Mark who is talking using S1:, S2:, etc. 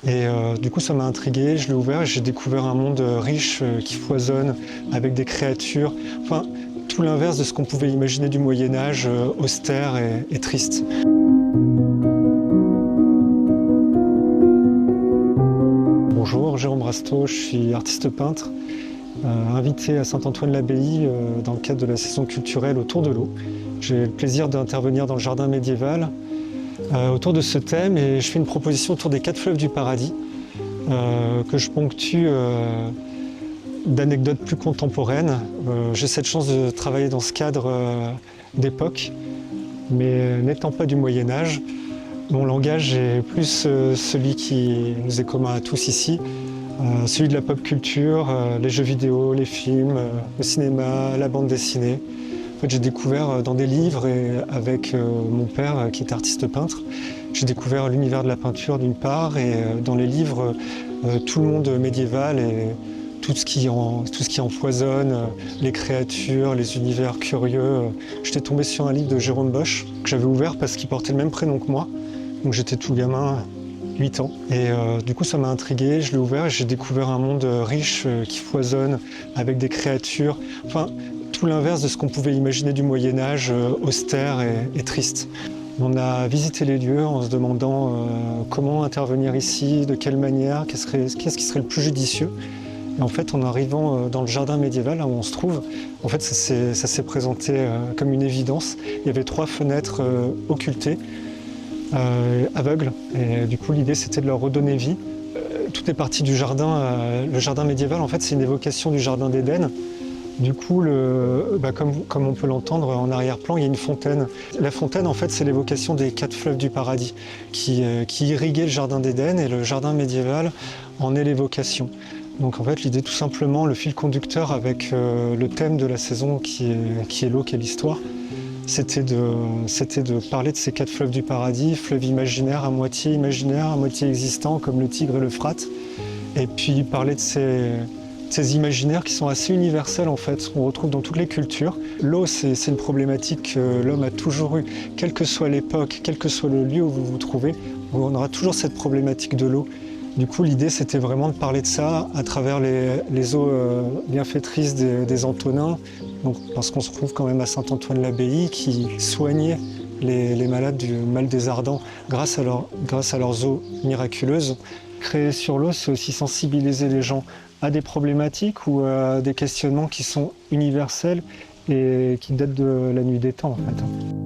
S1: Et du coup, ça m'a intrigué, je l'ai ouvert et j'ai découvert un monde riche qui foisonne avec des créatures. Enfin, tout l'inverse de ce qu'on pouvait imaginer du Moyen-Âge, austère et triste. Bonjour, Jérôme Rasteau, je suis artiste peintre, invité à Saint-Antoine-l'Abbaye dans le cadre de la saison culturelle Autour de l'eau. J'ai le plaisir d'intervenir dans le jardin médiéval autour de ce thème et je fais une proposition autour des 4 fleuves du paradis que je ponctue d'anecdotes plus contemporaines. J'ai cette chance de travailler dans ce cadre d'époque, mais n'étant pas du Moyen-Âge, mon langage est plus celui qui nous est commun à tous ici, celui de la pop culture, les jeux vidéo, les films, le cinéma, la bande dessinée. En fait, j'ai découvert dans des livres et avec mon père qui est artiste peintre, j'ai découvert l'univers de la peinture d'une part et dans les livres tout le monde médiéval et tout ce qui en foisonne, les créatures, les univers curieux. J'étais tombé sur un livre de Jérôme Bosch que j'avais ouvert parce qu'il portait le même prénom que moi. Donc j'étais tout gamin, 8 ans. Et du coup ça m'a intrigué, je l'ai ouvert et j'ai découvert un monde riche qui foisonne avec des créatures. Enfin, tout l'inverse de ce qu'on pouvait imaginer du Moyen-Âge, austère et triste. On a visité les lieux en se demandant comment intervenir ici, de quelle manière, qu'est-ce qui serait le plus judicieux. Et en fait, en arrivant dans le jardin médiéval, là où on se trouve, en fait, ça s'est présenté comme une évidence. Il y avait 3 fenêtres occultées, aveugles. Et du coup, l'idée, c'était de leur redonner vie. Tout est parti du jardin. Le jardin médiéval, en fait, c'est une évocation du jardin d'Éden. Du coup, comme on peut l'entendre en arrière-plan, il y a une fontaine. La fontaine, en fait, c'est l'évocation des 4 fleuves du paradis qui irriguaient le jardin d'Éden et le jardin médiéval en est l'évocation. Donc en fait, l'idée tout simplement, le fil conducteur avec le thème de la saison qui est l'eau, qui est l'histoire, c'était de parler de ces 4 fleuves du paradis, fleuves imaginaires, à moitié existants, comme le Tigre et l'Euphrate, et puis parler de ces imaginaires qui sont assez universels en fait, qu'on retrouve dans toutes les cultures. L'eau, c'est une problématique que l'homme a toujours eue, quelle que soit l'époque, quel que soit le lieu où vous vous trouvez, on aura toujours cette problématique de l'eau. Du coup, l'idée, c'était vraiment de parler de ça à travers les eaux bienfaitrices des Antonins, donc, parce qu'on se trouve quand même à Saint-Antoine-l'Abbaye, qui soignait les malades du mal des ardents grâce à leurs eaux miraculeuses. Créer sur l'eau, c'est aussi sensibiliser les gens à des problématiques ou à des questionnements qui sont universels et qui datent de la nuit des temps, en fait.